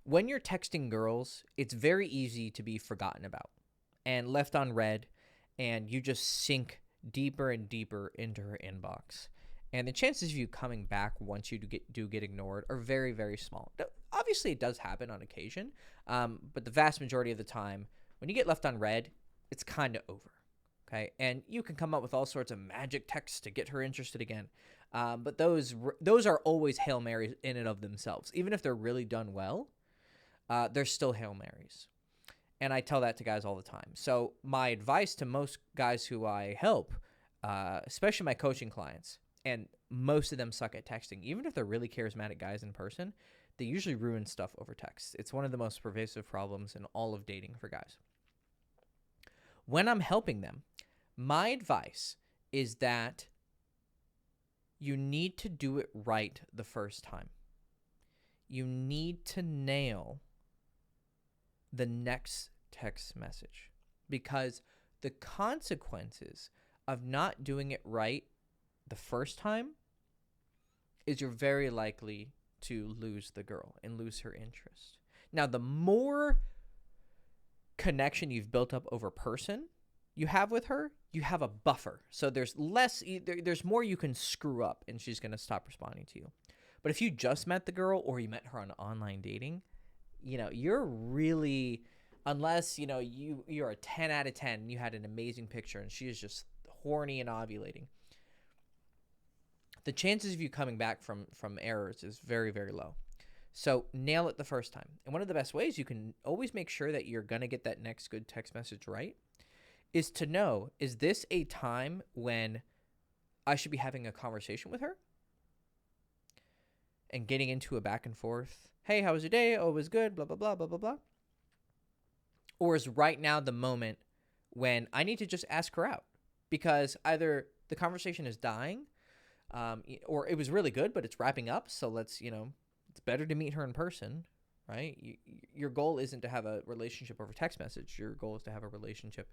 When you're texting girls, it's very easy to be forgotten about and left on red, and you just sink deeper and deeper into her inbox. And the chances of you coming back once you do get ignored are very, very small. Obviously, it does happen on occasion, but the vast majority of the time, when you get left on red, it's kind of over. Okay, and you can come up with all sorts of magic texts to get her interested again, but those are always Hail Marys in and of themselves. Even if they're really done well, they're still Hail Marys. And I tell that to guys all the time. So my advice to most guys who I help, especially my coaching clients, and most of them suck at texting, even if they're really charismatic guys in person, they usually ruin stuff over text. It's one of the most pervasive problems in all of dating for guys. When I'm helping them, my advice is that you need to do it right the first time. You need to nail the next text message, because the consequences of not doing it right the first time is you're very likely to lose the girl and lose her interest. Now, the more connection you've built up over person you have with her, you have a buffer. So there's more you can screw up and she's going to stop responding to you. But if you just met the girl or you met her on online dating, you're really, unless, you're a 10 out of 10 and you had an amazing picture and she is just horny and ovulating, the chances of you coming back from errors is very, very low. So nail it the first time. And one of the best ways you can always make sure that you're going to get that next good text message right is to know, is this a time when I should be having a conversation with her and getting into a back and forth? Hey, how was your day? Oh, it was good, blah, blah, blah, blah, blah, blah. Or is right now the moment when I need to just ask her out? Because either the conversation is dying, or it was really good, but it's wrapping up. So let's, it's better to meet her in person, right? Your goal isn't to have a relationship over text message. Your goal is to have a relationship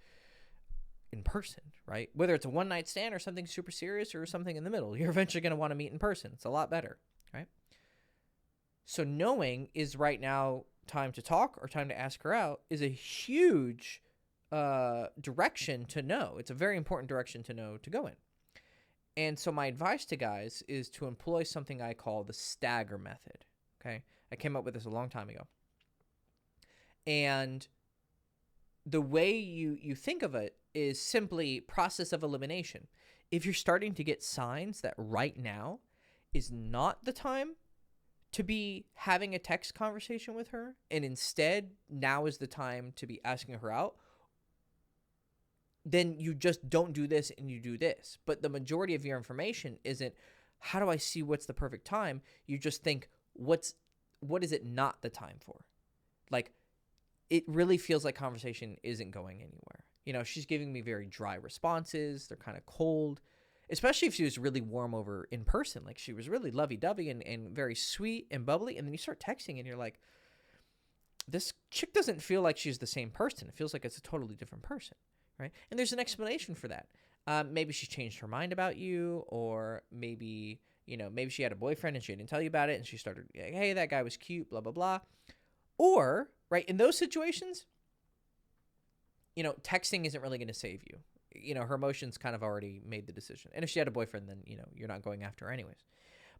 in person, right? Whether it's a one-night stand or something super serious or something in the middle, you're eventually going to want to meet in person. It's a lot better, right? So knowing is right now time to talk or time to ask her out is a huge direction to know. It's a very important direction to know to go in. And so my advice to guys is to employ something I call the Stagger method, okay? I came up with this a long time ago. And the way you think of it is simply process of elimination. If you're starting to get signs that right now is not the time to be having a text conversation with her, and instead now is the time to be asking her out, then you just don't do this and you do this. But the majority of your information isn't, how do I see what's the perfect time? You just think, what is it not the time for? Like, it really feels like conversation isn't going anywhere. She's giving me very dry responses. They're kind of cold, especially if she was really warm over in person. Like, she was really lovey-dovey and very sweet and bubbly. And then you start texting and you're like, this chick doesn't feel like she's the same person. It feels like it's a totally different person, right? And there's an explanation for that. Maybe she changed her mind about you, or maybe she had a boyfriend and she didn't tell you about it and she started, hey, that guy was cute, blah, blah, blah. Or, right, in those situations, texting isn't really going to save you. Her emotions kind of already made the decision. And if she had a boyfriend, then, you're not going after her anyways.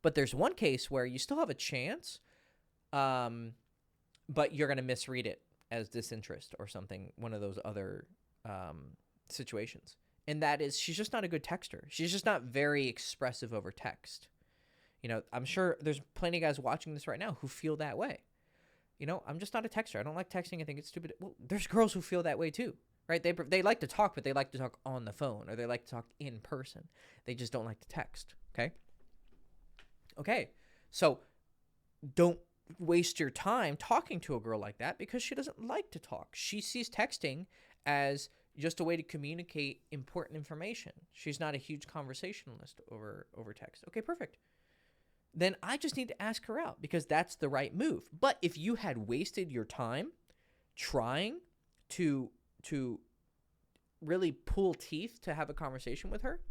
But there's one case where you still have a chance, but you're going to misread it as disinterest or something, one of those other situations. And that is, she's just not a good texter. She's just not very expressive over text. I'm sure there's plenty of guys watching this right now who feel that way. I'm just not a texter. I don't like texting. I think it's stupid. Well, there's girls who feel that way too, right? They like to talk, but they like to talk on the phone, or they like to talk in person. They just don't like to text, okay? So don't waste your time talking to a girl like that, because she doesn't like to talk. She sees texting as just a way to communicate important information. She's not a huge conversationalist over text. Okay, perfect. Then I just need to ask her out, because that's the right move. But if you had wasted your time trying to really pull teeth to have a conversation with her,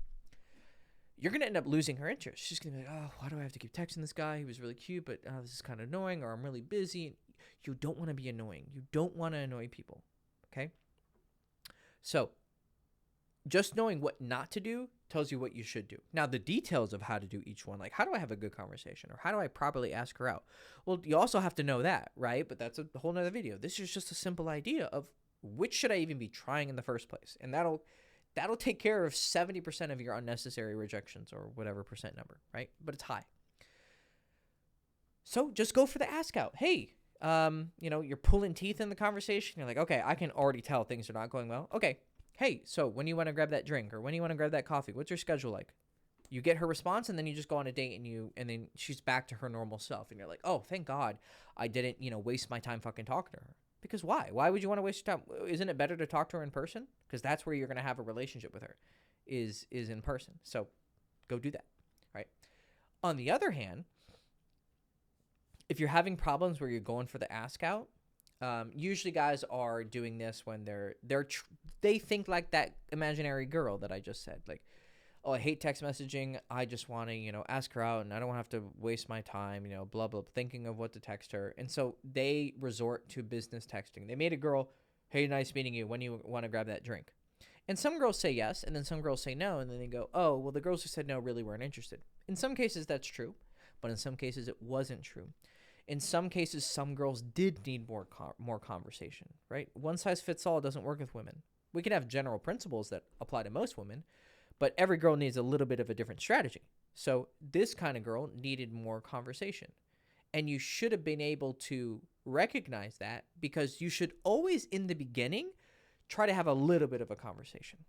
you're going to end up losing her interest. She's going to be like, oh, why do I have to keep texting this guy? He was really cute, but this is kind of annoying, or I'm really busy. You don't want to be annoying. You don't want to annoy people. Okay? So, just knowing what not to do tells you what you should do. Now, the details of how to do each one, like how do I have a good conversation or how do I properly ask her out? Well, you also have to know that, right? But that's a whole nother video. This is just a simple idea of which should I even be trying in the first place. And that'll take care of 70% of your unnecessary rejections or whatever percent number, right? But it's high. So just go for the ask out. Hey, you're pulling teeth in the conversation. You're like, okay, I can already tell things are not going well. Okay. Hey, so when do you want to grab that drink or when do you want to grab that coffee? What's your schedule like? You get her response and then you just go on a date and then she's back to her normal self. And you're like, oh, thank God I didn't, waste my time fucking talking to her. Because why? Why would you want to waste your time? Isn't it better to talk to her in person? Because that's where you're going to have a relationship with her is in person. So go do that, right? On the other hand, if you're having problems where you're going for the ask out, usually guys are doing this when they think like that imaginary girl that I just said. Like, oh, I hate text messaging. I just want to, ask her out and I don't have to waste my time, blah, blah, thinking of what to text her. And so they resort to business texting. They made a girl, hey, nice meeting you. When do you want to grab that drink? And some girls say yes, and then some girls say no, and then they go, oh, well, the girls who said no really weren't interested. In some cases, that's true, but in some cases, it wasn't true. In some cases, some girls did need more conversation, right? One size fits all doesn't work with women. We can have general principles that apply to most women, but every girl needs a little bit of a different strategy. So this kind of girl needed more conversation. And you should have been able to recognize that because you should always, in the beginning, try to have a little bit of a conversation.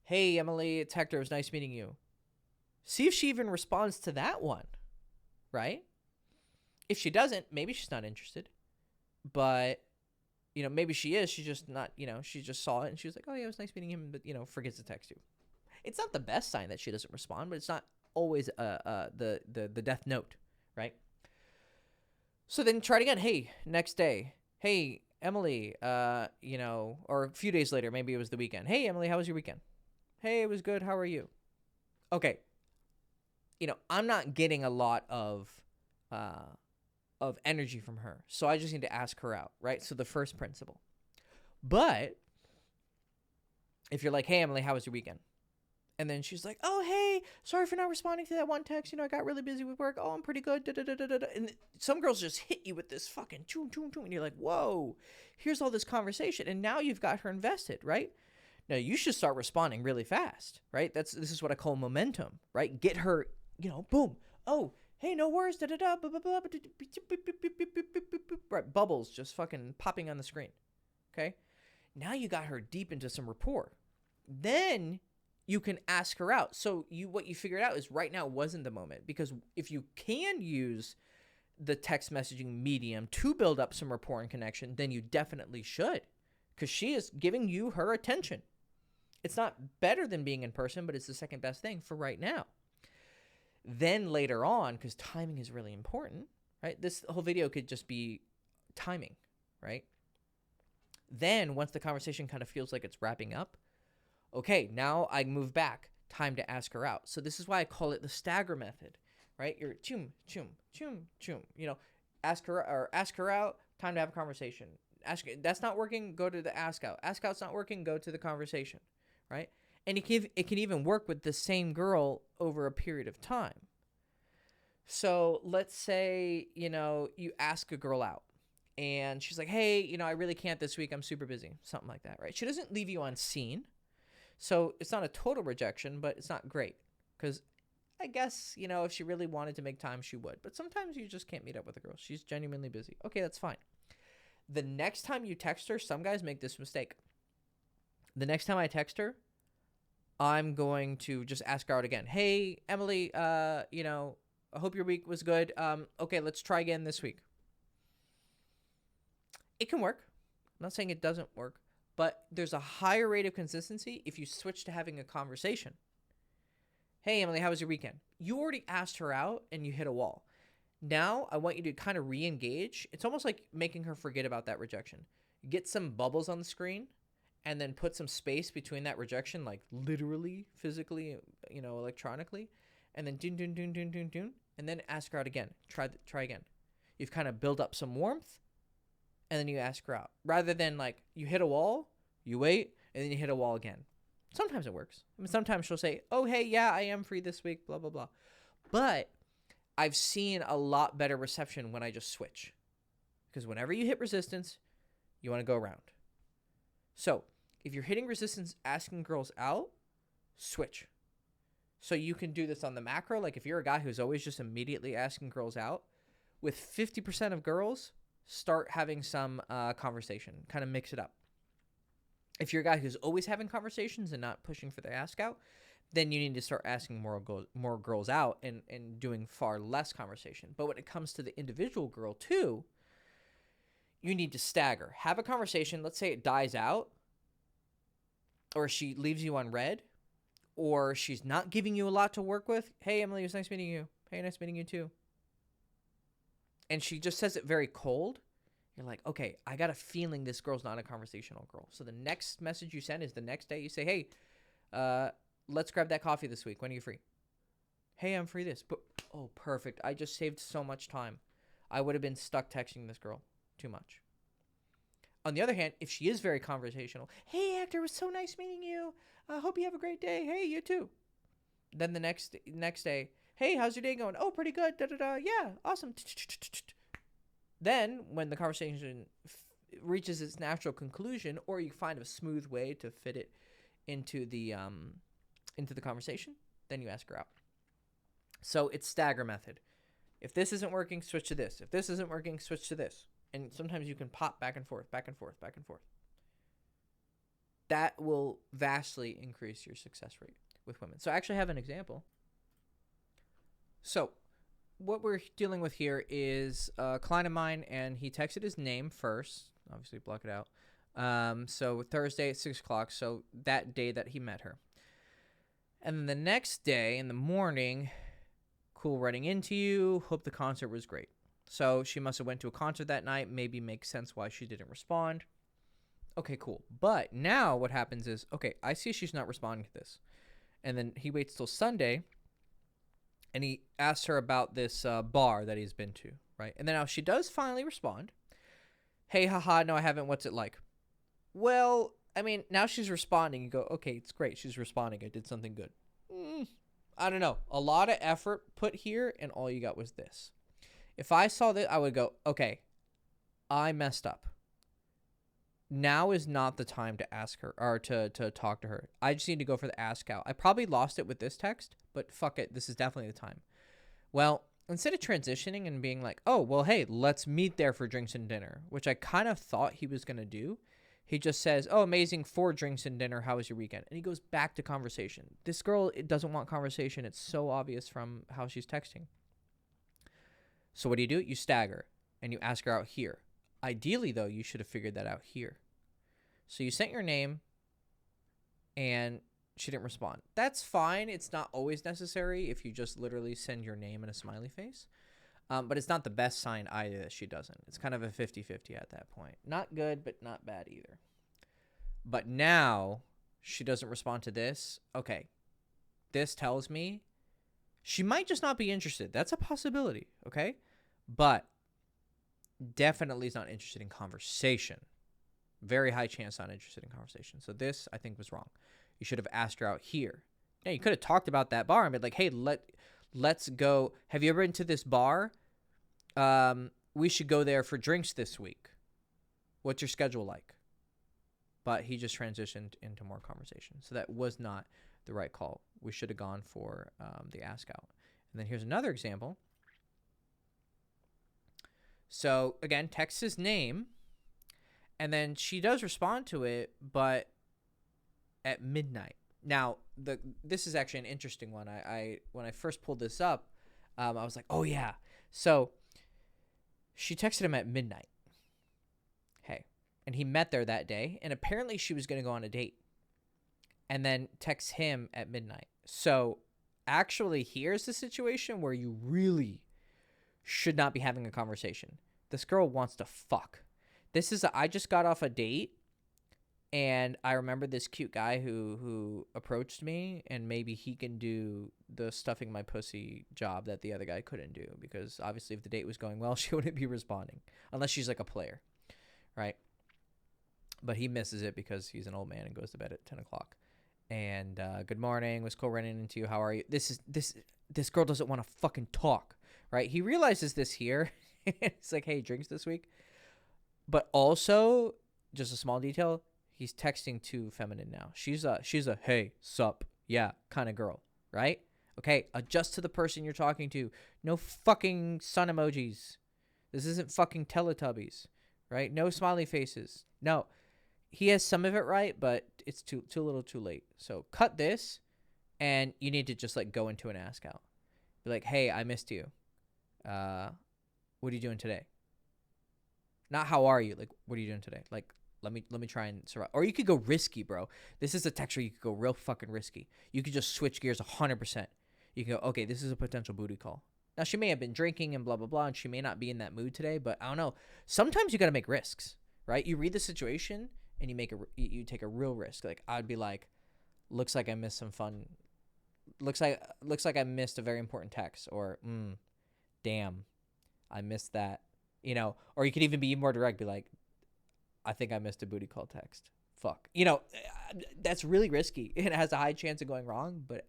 Hey, Emily, it's Hector. It was nice meeting you. See if she even responds to that one, right? If she doesn't, maybe she's not interested. But, maybe she is. She's just not, she just saw it and she was like, oh, yeah, it was nice meeting him, but, forgets to text you. It's not the best sign that she doesn't respond, but it's not always the death note, right? So then try it again. Hey, next day. Hey, Emily, or a few days later, maybe it was the weekend. Hey, Emily, how was your weekend? Hey, it was good. How are you? Okay. I'm not getting a lot of energy from her. So I just need to ask her out, right? So the first principle. But if you're like, hey, Emily, how was your weekend? And then she's like, oh, hey, sorry for not responding to that one text. I got really busy with work. Oh, I'm pretty good. Da, da, da, da, da. And some girls just hit you with this fucking choom, choom, choom. And you're like, whoa, here's all this conversation. And now you've got her invested, right? Now you should start responding really fast, right? This is what I call momentum, right? Get her, boom. Oh, hey, no worries. Da, da, da, blah, blah, blah, right, bubbles just fucking popping on the screen. Okay? Now you got her deep into some rapport. Then you can ask her out. So what you figured out is right now wasn't the moment, because if you can use the text messaging medium to build up some rapport and connection, then you definitely should, because she is giving you her attention. It's not better than being in person, but it's the second best thing for right now. Then later on, because timing is really important, right? This whole video could just be timing, right? Then once the conversation kind of feels like it's wrapping up, okay, now I move back. Time to ask her out. So this is why I call it the Stagger method, right? You're choom, choom, choom, choom. Ask her out. Time to have a conversation. That's not working. Go to the ask out. Ask out's not working. Go to the conversation, right? And it can even work with the same girl over a period of time. So let's say you ask a girl out. And she's like, hey, I really can't this week. I'm super busy. Something like that, right? She doesn't leave you on scene. So it's not a total rejection, but it's not great. Because I guess, if she really wanted to make time, she would. But sometimes you just can't meet up with a girl. She's genuinely busy. Okay, that's fine. The next time you text her, some guys make this mistake. The next time I text her, I'm going to just ask her out again. Hey, Emily, I hope your week was good. Okay, let's try again this week. It can work. I'm not saying it doesn't work, but there's a higher rate of consistency if you switch to having a conversation. Hey, Emily, how was your weekend? You already asked her out and you hit a wall. Now I want you to kind of re-engage. It's almost like making her forget about that rejection. Get some bubbles on the screen and then put some space between that rejection, like literally, physically, electronically, and then dun, dun, dun, dun, dun, dun, and then ask her out again. Try again. You've kind of built up some warmth, and then you ask her out. Rather than like you hit a wall, you wait, and then you hit a wall again. Sometimes it works. I mean, sometimes she'll say, oh, hey, yeah, I am free this week, blah, blah, blah. But I've seen a lot better reception when I just switch. Because whenever you hit resistance, you want to go around. So if you're hitting resistance asking girls out, switch. So you can do this on the macro. Like if you're a guy who's always just immediately asking girls out, with 50% of girls, start having some conversation. Kind of mix it up. If you're a guy who's always having conversations and not pushing for the ask out, then you need to start asking more girls out and doing far less conversation. But when it comes to the individual girl too, you need to stagger. Have a conversation. Let's say it dies out, or she leaves you on red, or she's not giving you a lot to work with. Hey, Emily, it was nice meeting you. Hey, nice meeting you too. And she just says it very cold. You're like, okay, I got a feeling this girl's not a conversational girl. So the next message you send is the next day. You say, hey, let's grab that coffee this week. When are you free? Hey, I'm free this. But, oh, perfect. I just saved so much time. I would have been stuck texting this girl too much. On the other hand, if she is very conversational, hey, Hector, it was so nice meeting you. I hope you have a great day. Hey, you too. Then the next day, hey, how's your day going? Oh, pretty good. Da, da, da. Yeah, awesome. Then when the conversation reaches its natural conclusion, or you find a smooth way to fit it into the conversation, then you ask her out. So it's stagger method. If this isn't working, switch to this. If this isn't working, switch to this. And sometimes you can pop back and forth, back and forth, back and forth. That will vastly increase your success rate with women. So I actually have an example. So what we're dealing with here is a client of mine, and he texted his name first. Obviously, block it out. So Thursday at 6 o'clock, so that day that he met her. And then the next day in the morning, cool running into you. Hope the concert was great. So she must have went to a concert that night. Maybe makes sense why she didn't respond. Okay, cool. But now what happens is, okay, I see she's not responding to this. And then he waits till Sunday, and he asks her about this bar that he's been to, right? And then now she does finally respond. Hey, haha, no, I haven't. What's it like? Well, I mean, now she's responding. You go, okay, it's great. She's responding. I did something good. I don't know. A lot of effort put here, and all you got was this. If I saw that, I would go, okay, I messed up. Now is not the time to ask her or to talk to her. I just need to go for the ask out. I probably lost it with this text, but fuck it. This is definitely the time. Well, instead of transitioning and being like, oh, well, hey, let's meet there for drinks and dinner, which I kind of thought he was going to do. He just says, oh, amazing, 4 drinks and dinner. How was your weekend? And he goes back to conversation. This girl, it doesn't want conversation. It's so obvious from how she's texting. So what do? You stagger and you ask her out here. Ideally, though, you should have figured that out here. So you sent your name and she didn't respond. That's fine. It's not always necessary if you just literally send your name and a smiley face. But it's not the best sign either that she doesn't. It's kind of a 50-50 at that point. Not good, but not bad either. But now she doesn't respond to this. Okay. This tells me she might just not be interested. That's a possibility, okay? But definitely is not interested in conversation. Very high chance not interested in conversation. So this, I think, was wrong. You should have asked her out here. Yeah, you could have talked about that bar and been like, hey, let's go. Have you ever been to this bar? We should go there for drinks this week. What's your schedule like? But he just transitioned into more conversation. So that was not the right call. We should have gone for the ask out. And then here's another example. So again, text his name. And then she does respond to it, but at midnight. Now, this is actually an interesting one. I when I first pulled this up, I was like, oh, yeah. So she texted him at midnight. Hey. And he met there that day. And apparently she was going to go on a date. And then texts him at midnight. So actually, here's the situation where you really should not be having a conversation. This girl wants to fuck. This is I just got off a date And I remember this cute guy who approached me, and maybe he can do the stuffing my pussy job that the other guy couldn't do, because obviously if the date was going well, she wouldn't be responding unless she's like a player, right? But he misses it because he's an old man and goes to bed at 10 o'clock. And good morning, was cool running into you. How are you? This girl doesn't want to fucking talk, right? He realizes this here. It's like, hey, drinks this week. But also, just a small detail, he's texting too feminine now. She's a hey, sup, yeah, kind of girl, right? Okay, adjust to the person you're talking to. No fucking sun emojis. This isn't fucking Teletubbies, right? No smiley faces. No, he has some of it right, but it's too little too late. So cut this, and you need to just like go into an ask out. Be like, hey, I missed you. What are you doing today? Not how are you? Like, what are you doing today? Like, let me try and survive. Or you could go risky, bro. This is a text where you could go real fucking risky. You could just switch gears 100%. You can go, okay, this is a potential booty call. Now, she may have been drinking and blah, blah, blah, and she may not be in that mood today, but I don't know. Sometimes you got to make risks, right? You read the situation and you take a real risk. Like, I'd be like, looks like I missed some fun. Looks like I missed a very important text, or damn, I missed that. You know, or you could even be more direct, be like, I think I missed a booty call text. Fuck. You know, that's really risky. It has a high chance of going wrong, but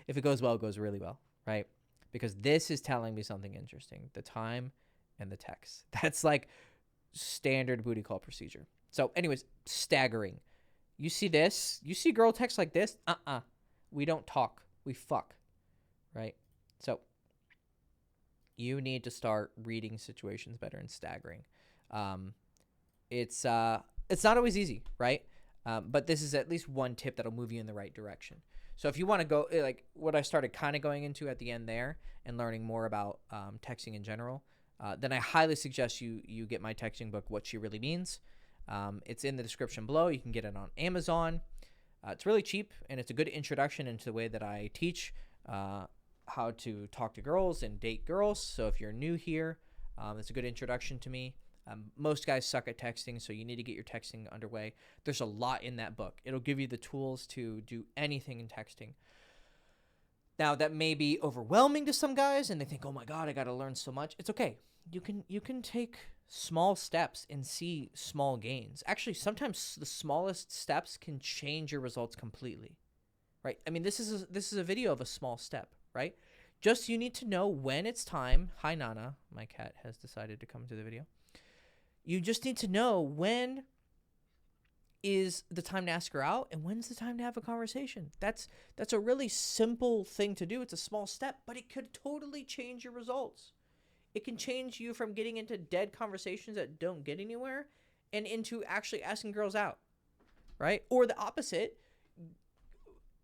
if it goes well, it goes really well, right? Because this is telling me something interesting. The time and the text. That's like standard booty call procedure. So anyways, staggering. You see this? You see girl text like this? We don't talk. We fuck, right? So you need to start reading situations better and staggering. It's not always easy, right? But this is at least one tip that'll move you in the right direction. So if you want to go like what I started kind of going into at the end there and learning more about texting in general, then I highly suggest you get my texting book, What She Really Means. It's in the description below. You can get it on Amazon. It's really cheap, and it's a good introduction into the way that I teach how to talk to girls and date girls. So if you're new here, it's a good introduction to me. Most guys suck at texting, so you need to get your texting underway. There's a lot in that book. It'll give you the tools to do anything in texting. Now, that may be overwhelming to some guys, and they think, oh my God, I got to learn so much. It's okay. You can take small steps and see small gains. Actually, sometimes the smallest steps can change your results completely, right? I mean, this is a video of a small step, right? Just you need to know when it's time. Hi, Nana. My cat has decided to come to the video. You just need to know when is the time to ask her out and when's the time to have a conversation. That's a really simple thing to do. It's a small step, but it could totally change your results. It can change you from getting into dead conversations that don't get anywhere and into actually asking girls out, right? Or the opposite,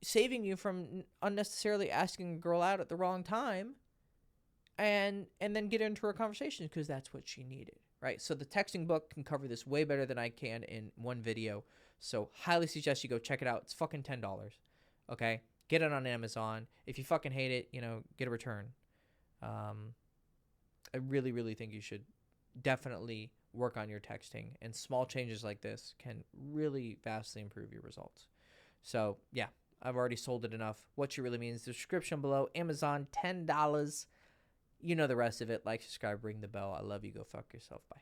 saving you from unnecessarily asking a girl out at the wrong time and then get into her conversation because that's what she needed. Right, so the texting book can cover this way better than I can in one video. So highly suggest you go check it out. It's fucking $10. Okay, get it on Amazon. If you fucking hate it, get a return. I really, really think you should definitely work on your texting, and small changes like this can really vastly improve your results. So yeah, I've already sold it enough. What She Really Means. Description below. Amazon, $10. You know the rest of it. Like, subscribe, ring the bell. I love you. Go fuck yourself. Bye.